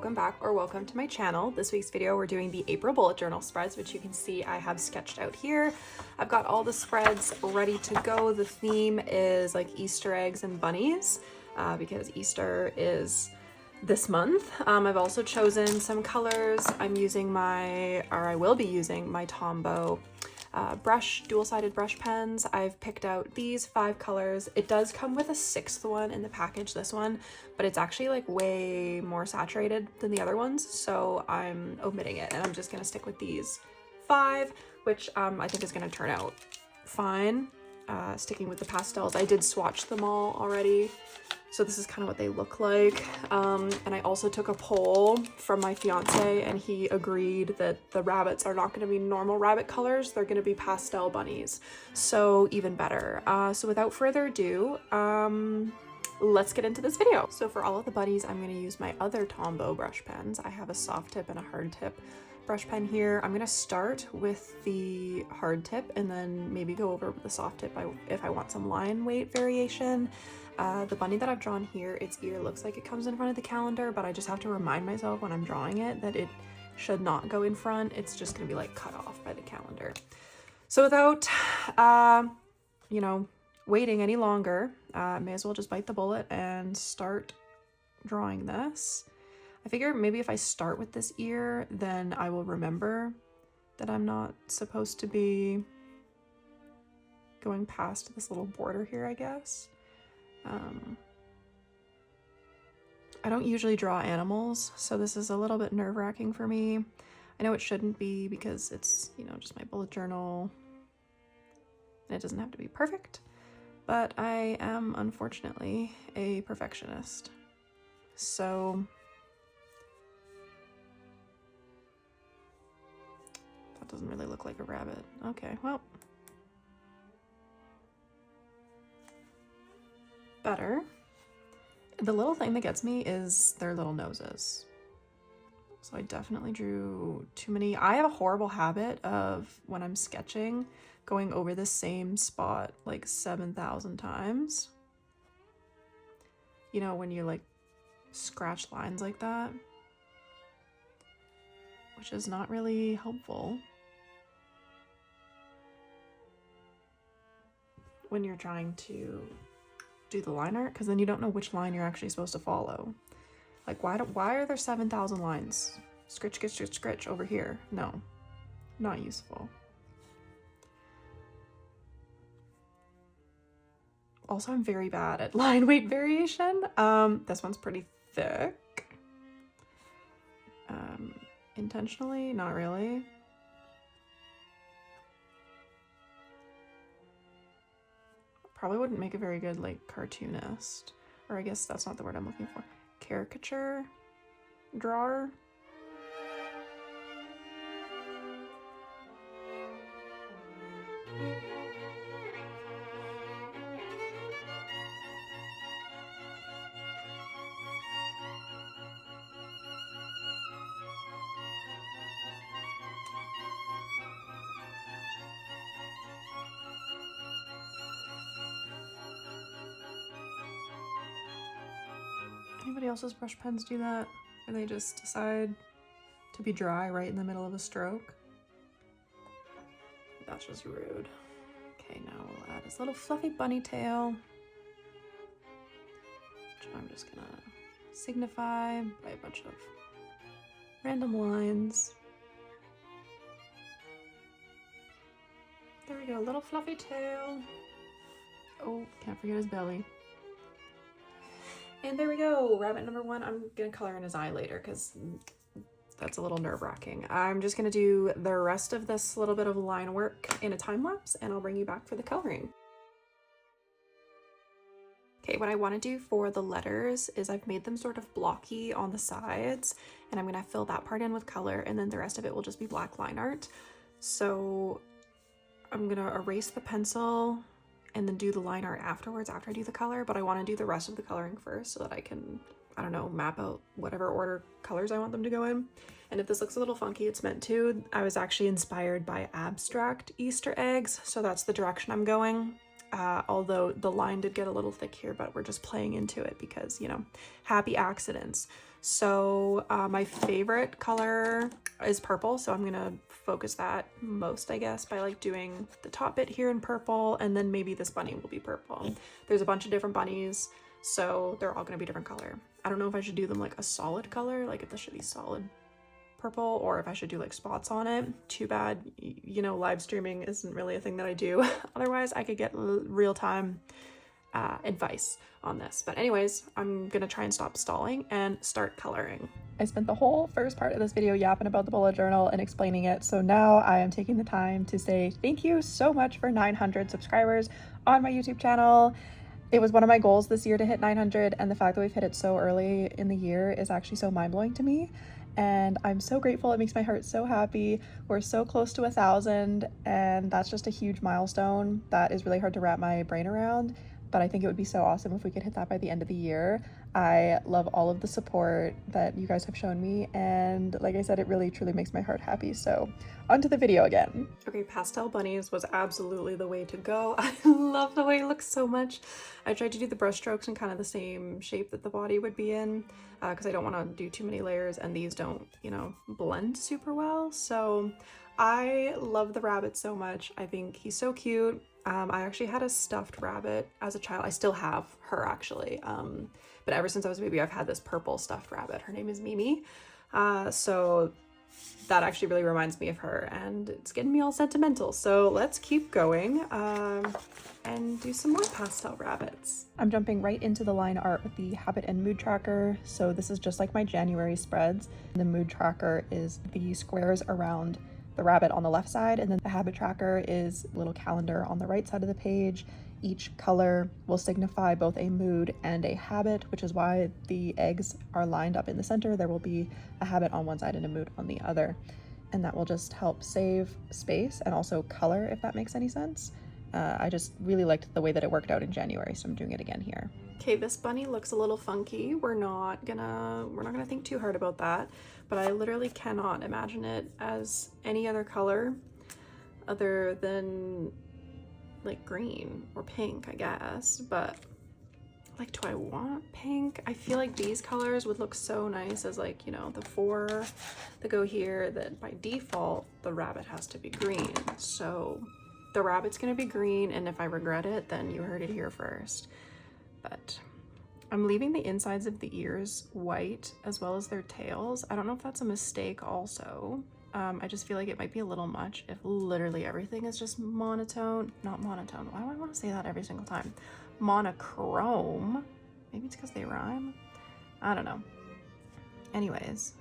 welcome back or welcome to my channel. This week's video we're doing the April bullet journal spreads, which you can see I have sketched out here. I've got all the spreads ready to go. The theme is like Easter eggs and bunnies because Easter is this month. I've also chosen some colors. I will be using my Tombow dual-sided brush pens. I've picked out these 5 colors. It does come with a 6th one in the package, this one, but it's actually like way more saturated than the other ones, so I'm omitting it and I'm just gonna stick with these 5, which I think is gonna turn out fine. Sticking with the pastels, I did swatch them all already, so this is kind of what they look like. And I also took a poll from my fiance and he agreed that the rabbits are not going to be normal rabbit colors, they're going to be pastel bunnies, so even better. So without further ado, let's get into this video. So for all of the bunnies, I'm going to use my other Tombow brush pens. I have a soft tip and a hard tip brush pen here. I'm gonna start with the hard tip and then maybe go over the soft tip if I want some line weight variation. The bunny that I've drawn here, its ear looks like it comes in front of the calendar, but I just have to remind myself when I'm drawing it that it should not go in front. It's just gonna be like cut off by the calendar. So without waiting any longer, may as well just bite the bullet and start drawing this. I figure maybe if I start with this ear, then I will remember that I'm not supposed to be going past this little border here, I guess. I don't usually draw animals, so this is a little bit nerve-wracking for me. I know it shouldn't be because it's, just my bullet journal and it doesn't have to be perfect, but I am unfortunately a perfectionist. So that doesn't really look like a rabbit. Okay, well, better. The little thing that gets me is their little noses. So I definitely drew too many. I have a horrible habit of, when I'm sketching, going over the same spot like 7,000 times. When you like scratch lines like that, which is not really helpful when you're trying to do the line art, because then you don't know which line you're actually supposed to follow. Like, why are there 7,000 lines? Scritch, scritch, scritch, scritch over here. No, not useful. Also, I'm very bad at line weight variation. This one's pretty thick. Intentionally, not really. Probably wouldn't make a very good like cartoonist, or I guess that's not the word I'm looking for. Caricature drawer. Anybody else's brush pens do that? Or they just decide to be dry right in the middle of a stroke? That's just rude. Okay, now we'll add his little fluffy bunny tail, which I'm just gonna signify by a bunch of random lines. There we go, little fluffy tail. Oh, can't forget his belly. And there we go, rabbit number 1. I'm gonna color in his eye later because that's a little nerve-wracking. I'm just gonna do the rest of this little bit of line work in a time lapse and I'll bring you back for the coloring. Okay, what I want to do for the letters is I've made them sort of blocky on the sides and I'm gonna fill that part in with color and then the rest of it will just be black line art. So I'm gonna erase the pencil and then do the line art afterwards after I do the color, but I want to do the rest of the coloring first so that I can, map out whatever order colors I want them to go in. And if this looks a little funky, it's meant to. I was actually inspired by abstract Easter eggs, so that's the direction I'm going. although the line did get a little thick here, but we're just playing into it because, you know, happy accidents. So my favorite color is purple, so I'm gonna focus that most, I guess, by like doing the top bit here in purple, and then maybe this bunny will be purple. There's a bunch of different bunnies, so they're all gonna be different color. I don't know if I should do them like a solid color, like if this should be solid purple, or if I should do like spots on it. Too bad, you know, live streaming isn't really a thing that I do. Otherwise I could get real-time advice on this. But anyways, I'm gonna try and stop stalling and start coloring. I spent the whole first part of this video yapping about the bullet journal and explaining it, so now I am taking the time to say thank you so much for 900 subscribers on my YouTube channel. It was one of my goals this year to hit 900, and the fact that we've hit it so early in the year is actually so mind-blowing to me. And I'm so grateful. It makes my heart so happy. We're so close to 1,000, and that's just a huge milestone that is really hard to wrap my brain around. But I think it would be so awesome if we could hit that by the end of the year. I love all of the support that you guys have shown me, and like I said, it really truly makes my heart happy. So onto the video again. Okay, pastel bunnies was absolutely the way to go. I love the way it looks so much. I tried to do the brush strokes in kind of the same shape that the body would be in, because I don't want to do too many layers, and these don't, you know, blend super well. So I love the rabbit so much. I think he's so cute. I actually had a stuffed rabbit as a child. I still have her actually, but ever since I was a baby I've had this purple stuffed rabbit. Her name is Mimi, so that actually really reminds me of her, and it's getting me all sentimental. So let's keep going and do some more pastel rabbits. I'm jumping right into the line art with the habit and mood tracker. So this is just like my January spreads. The mood tracker is the squares around the rabbit on the left side, and then the habit tracker is a little calendar on the right side of the page. Each color will signify both a mood and a habit, which is why the eggs are lined up in the center. There will be a habit on one side and a mood on the other, and that will just help save space and also color, if that makes any sense. I just really liked the way that it worked out in January, so I'm doing it again here. Okay, this bunny looks a little funky. We're not gonna think too hard about that, but I literally cannot imagine it as any other color other than like green or pink, I guess. But like, do I want pink? I feel like these colors would look so nice as, like, you know, the four that go here, that by default the rabbit has to be green. So the rabbit's gonna be green, and if I regret it, then you heard it here first. But I'm leaving the insides of the ears white as well as their tails. I don't know if that's a mistake also. I just feel like it might be a little much if literally everything is just monotone. Not monotone. Why do I want to say that every single time? Monochrome. Maybe it's because they rhyme. I don't know. Anyways,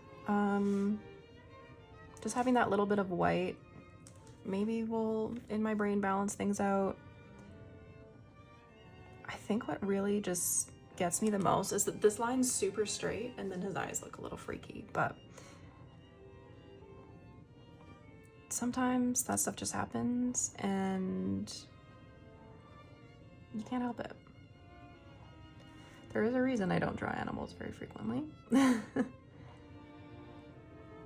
just having that little bit of white maybe will, in my brain, balance things out. I think what really just gets me the most is that this line's super straight and then his eyes look a little freaky, but sometimes that stuff just happens and you can't help it. There is a reason I don't draw animals very frequently.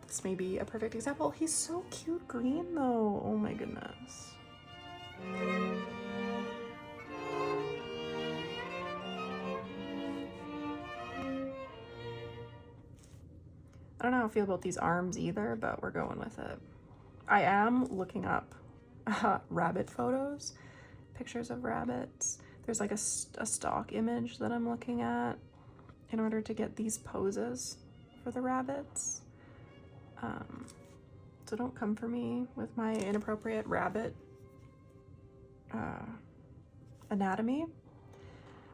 This may be a perfect example. He's so cute green though. Oh my goodness. I don't know how I feel about these arms either, but we're going with it. I am looking up rabbit photos, pictures of rabbits. There's like a stock image that I'm looking at in order to get these poses for the rabbits. So don't come for me with my inappropriate rabbit anatomy.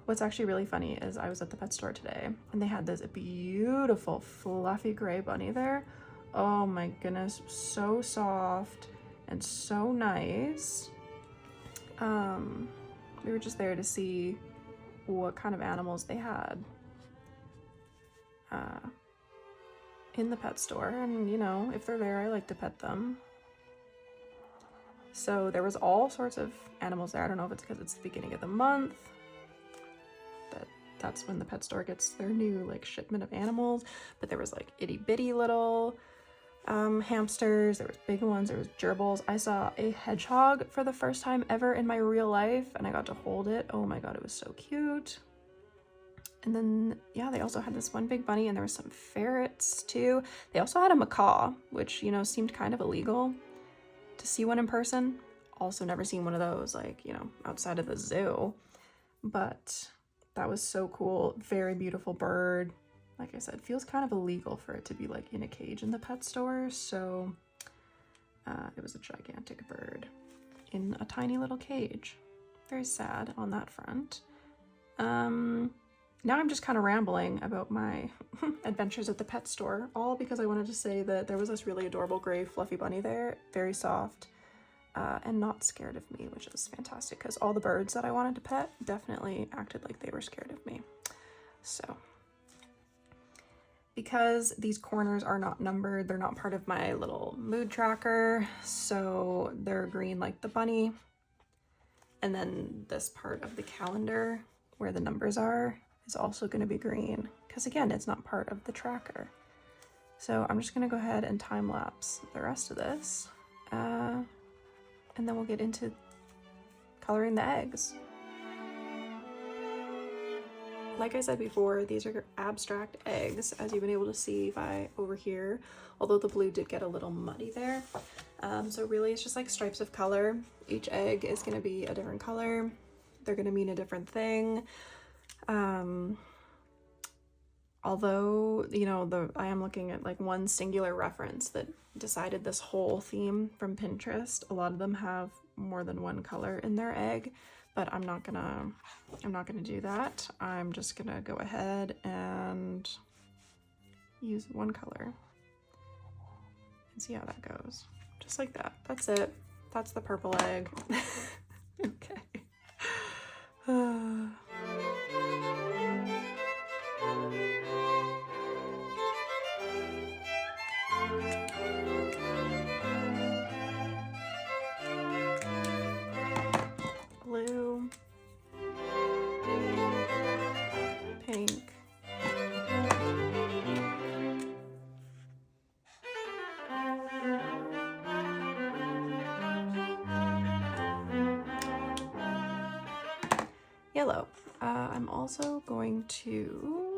What's actually really funny is I was at the pet store today and they had this beautiful fluffy gray bunny there. Oh my goodness, so soft and so nice. We were just there to see what kind of animals they had in the pet store, and you know, if they're there, I like to pet them. So there was all sorts of animals there. I don't know if it's because it's the beginning of the month, but that's when the pet store gets their new like shipment of animals. But there was like itty bitty little Hamsters, there was big ones, there was gerbils. I saw a hedgehog for the first time ever in my real life, and I got to hold it. Oh my god, it was so cute. And then, yeah, they also had this one big bunny, and there was some ferrets too. They also had a macaw, which, you know, seemed kind of illegal to see one in person. Also never seen one of those, like, you know, outside of the zoo. But that was so cool. Very beautiful bird. Like I said, feels kind of illegal for it to be like in a cage in the pet store. So it was a gigantic bird in a tiny little cage. Very sad on that front. Now I'm just kind of rambling about my adventures at the pet store, all because I wanted to say that there was this really adorable gray fluffy bunny there, very soft, and not scared of me, which is fantastic because all the birds that I wanted to pet definitely acted like they were scared of me. So, because these corners are not numbered, they're not part of my little mood tracker, so they're green like the bunny. And then this part of the calendar where the numbers are is also going to be green because, again, it's not part of the tracker. So I'm just going to go ahead and time lapse the rest of this, and then we'll get into coloring the eggs. Like I said before, these are abstract eggs, as you've been able to see by over here, although the blue did get a little muddy there. So really it's just like stripes of color. Each egg is going to be a different color. They're going to mean a different thing. Although, you know, I am looking at like one singular reference that decided this whole theme from Pinterest. A lot of them have more than one color in their egg, but I'm not gonna do that. I'm just gonna go ahead and use one color and see how that goes. Just like that. That's it. That's the purple egg. Okay. Blue, pink, yellow. I'm also going to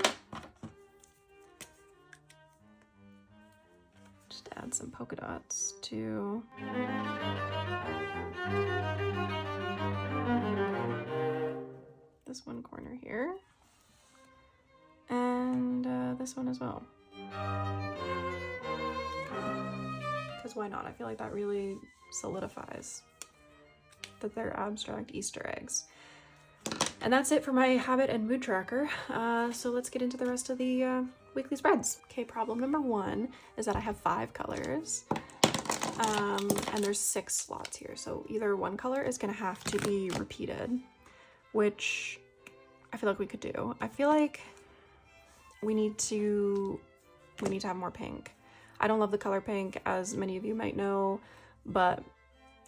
just add some polka dots to this one corner here, and this one as well. Because why not? I feel like that really solidifies that they're abstract Easter eggs. And that's it for my habit and mood tracker. So let's get into the rest of the weekly spreads. Okay, problem number one is that I have 5 colors. And there's 6 slots here. So either one color is gonna have to be repeated, which I feel like we could do. I feel like we need to have more pink. I don't love the color pink, as many of you might know, but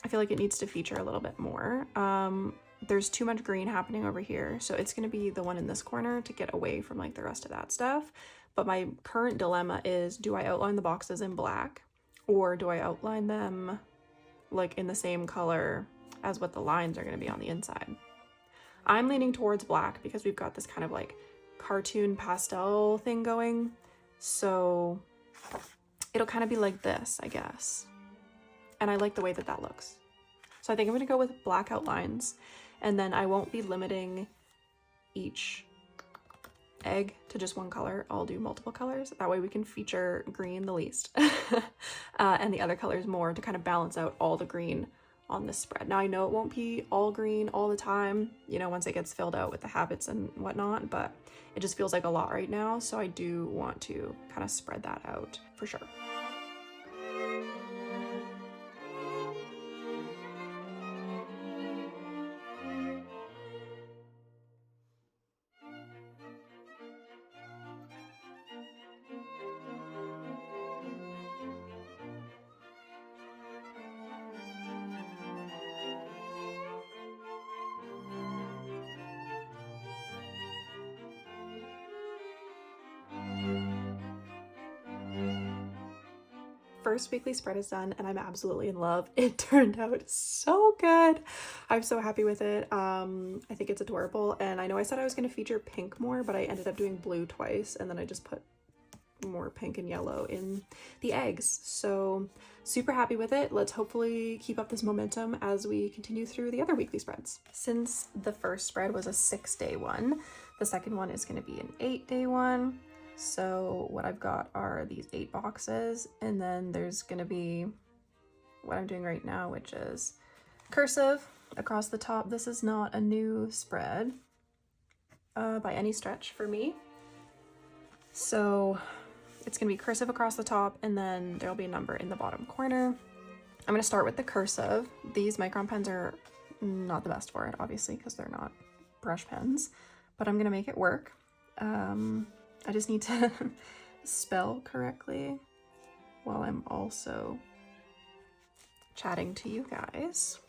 I feel like it needs to feature a little bit more. There's too much green happening over here, so it's going to be the one in this corner to get away from like the rest of that stuff. But my current dilemma is, do I outline the boxes in black, or do I outline them like in the same color as what the lines are going to be on the inside? I'm leaning towards black because we've got this kind of like cartoon pastel thing going, so it'll kind of be like this, I guess. And I like the way that that looks. So I think I'm going to go with black outlines, and then I won't be limiting each egg to just one color. I'll do multiple colors. That way we can feature green the least and the other colors more to kind of balance out all the green on this spread. Now I know it won't be all green all the time, you know, once it gets filled out with the habits and whatnot, but it just feels like a lot right now. So I do want to kind of spread that out for sure. first weekly spread is done and I'm absolutely in love. It turned out so good. I'm so happy with it. I think it's adorable, and I know I said I was going to feature pink more, but I ended up doing blue twice, and then I just put more pink and yellow in the eggs. So super happy with it. Let's hopefully keep up this momentum as we continue through the other weekly spreads. Since the first spread was a 6-day one, the second one is going to be an 8-day one. So what I've got are these 8 boxes, and then there's going to be what I'm doing right now, which is cursive across the top. This is not a new spread by any stretch for me. So it's going to be cursive across the top, and then there'll be a number in the bottom corner. I'm going to start with the cursive. These Micron pens are not the best for it, obviously, because they're not brush pens, but I'm going to make it work. I just need to spell correctly while I'm also chatting to you guys.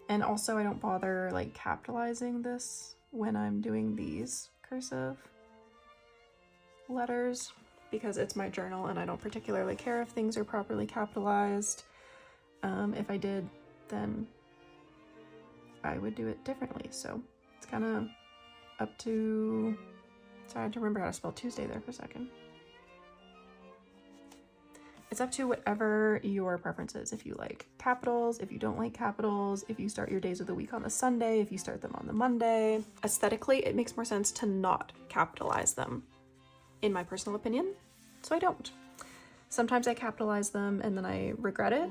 And also I don't bother like capitalizing this when I'm doing these cursive letters because it's my journal and I don't particularly care if things are properly capitalized. If I did, then I would do it differently. So it's kind of up to... Sorry, I had to remember how to spell Tuesday there for a second. It's up to whatever your preference is. If you like capitals, if you don't like capitals, if you start your days of the week on the Sunday, if you start them on the Monday. Aesthetically, it makes more sense to not capitalize them, in my personal opinion, so I don't. Sometimes I capitalize them and then I regret it.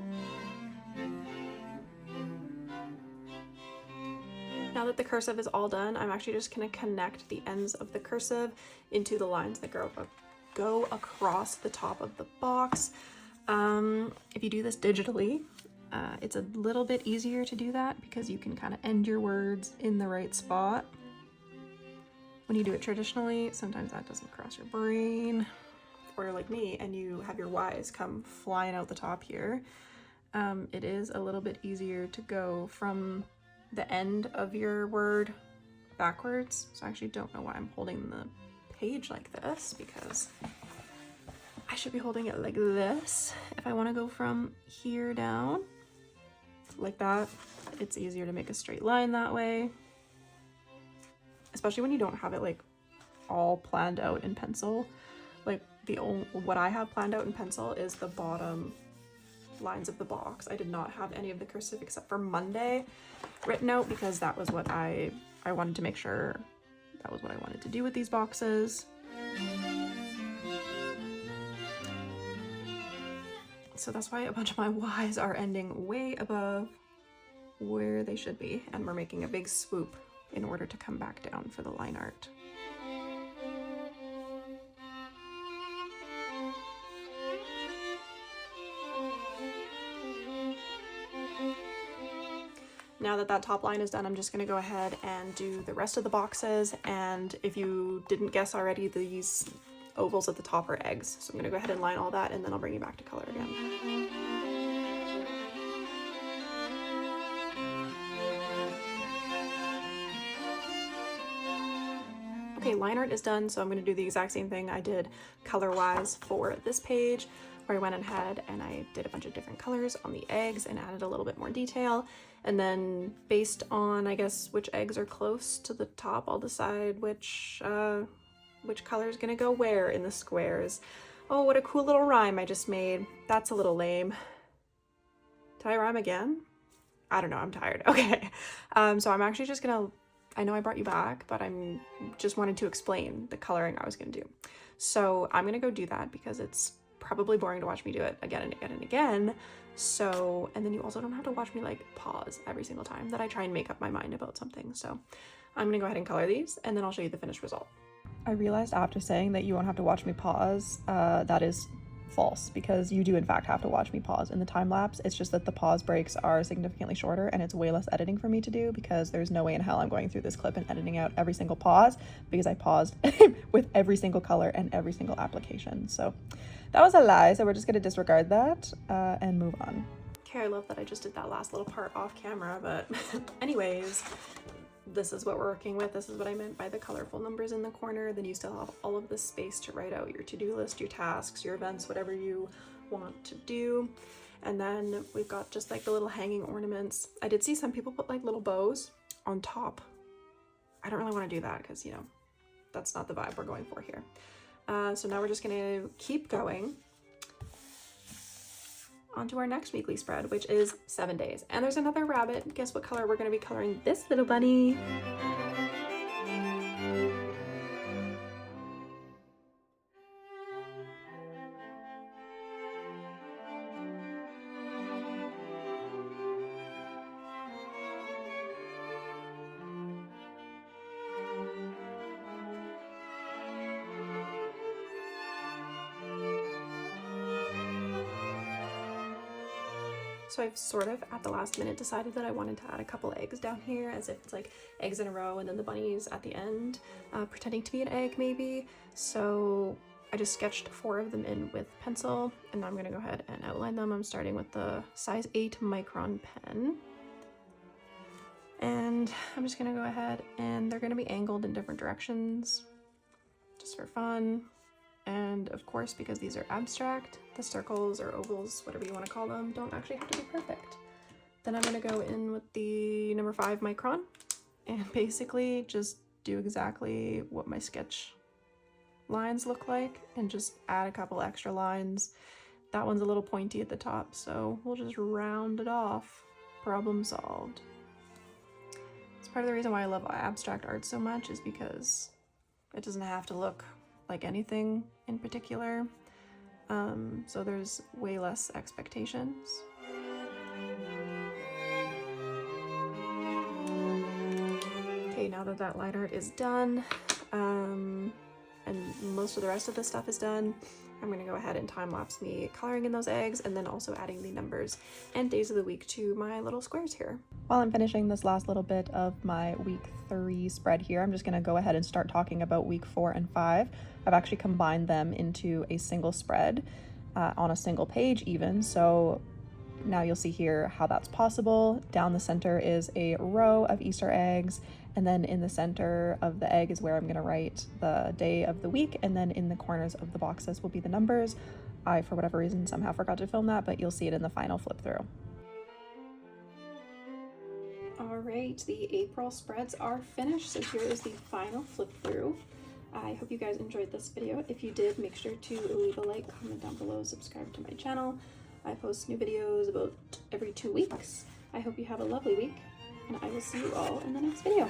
Now that the cursive is all done, I'm actually just going to connect the ends of the cursive into the lines that go across the top of the box. If you do this digitally, it's a little bit easier to do that because you can kind of end your words in the right spot. When you do it traditionally, sometimes that doesn't cross your brain, or like me, and you have your Y's come flying out the top here. It is a little bit easier to go from the end of your word backwards. So I actually don't know why I'm holding the page like this, because I should be holding it like this. If I want to go from here down like that, it's easier to make a straight line that way, especially when you don't have it like all planned out in pencil. Like what I have planned out in pencil is the bottom lines of the box. I did not have any of the cursive except for Monday written out because that was what I wanted to make sure that was what I wanted to do with these boxes. So that's why a bunch of my Y's are ending way above where they should be, and we're making a big swoop in order to come back down for the line art. Now that that top line is done, I'm just going to go ahead and do the rest of the boxes. And if you didn't guess already, these ovals at the top are eggs. So I'm going to go ahead and line all that, and then I'll bring you back to color again. Okay, line art is done, so I'm going to do the exact same thing I did color-wise for this page, where I went ahead and I did a bunch of different colors on the eggs and added a little bit more detail. And then based on, I guess, which eggs are close to the top, I'll decide which color is gonna go where in the squares. Oh, what a cool little rhyme I just made. That's a little lame. Did I rhyme again? I don't know, I'm tired. Okay, so I'm actually just gonna, I know I brought you back, but I'm just wanted to explain the coloring I was gonna do. So I'm gonna go do that because it's probably boring to watch me do it again and again and again. So, and then you also don't have to watch me like pause every single time that I try and make up my mind about something. So I'm gonna go ahead and color these, and then I'll show you the finished result. I realized after saying that you won't have to watch me pause, that is false, because you do in fact have to watch me pause in the time lapse. It's just that the pause breaks are significantly shorter and it's way less editing for me to do, because there's no way in hell I'm going through this clip and editing out every single pause, because I paused with every single color and every single application. So that was a lie, so we're just gonna disregard that and move on. Okay, I love that I just did that last little part off camera, but anyways, this is what we're working with. This is what I meant by the colorful numbers in the corner. Then you still have all of this space to write out your to-do list, your tasks, your events, whatever you want to do. And then we've got just like the little hanging ornaments. I did see some people put like little bows on top. I don't really want to do that because, you know, that's not the vibe we're going for here. So now we're just gonna keep going on to our next weekly spread, which is 7 days. And there's another rabbit. Guess what color we're gonna be coloring this little bunny? So I've sort of at the last minute decided that I wanted to add a couple eggs down here, as if it's like eggs in a row and then the bunnies at the end, pretending to be an egg maybe. So I just sketched 4 of them in with pencil, and I'm gonna go ahead and outline them. I'm starting with the size 8 micron pen. And I'm just gonna go ahead, and they're gonna be angled in different directions, just for fun. And of course, because these are abstract, the circles or ovals, whatever you want to call them, don't actually have to be perfect. Then I'm going to go in with the number 5 micron and basically just do exactly what my sketch lines look like and just add a couple extra lines. That one's a little pointy at the top, so we'll just round it off. Problem solved. It's part of the reason why I love abstract art so much, is because it doesn't have to look like anything in particular, so there's way less expectations. Okay, now that that line art is done, and most of the rest of the stuff is done, I'm gonna go ahead and time-lapse me coloring in those eggs and then also adding the numbers and days of the week to my little squares here. While I'm finishing this last little bit of my week 3 spread here, I'm just gonna go ahead and start talking about week 4 and 5. I've actually combined them into a single spread on a single page even, so now you'll see here how that's possible. Down the center is a row of Easter eggs, and then in the center of the egg is where I'm going to write the day of the week, and then in the corners of the boxes will be the numbers. I, for whatever reason, somehow forgot to film that, but you'll see it in the final flip through. All right, the April spreads are finished, so here is the final flip through. I hope you guys enjoyed this video. If you did, make sure to leave a like, comment down below, subscribe to my channel. I post new videos about every 2 weeks. I hope you have a lovely week, and I will see you all in the next video.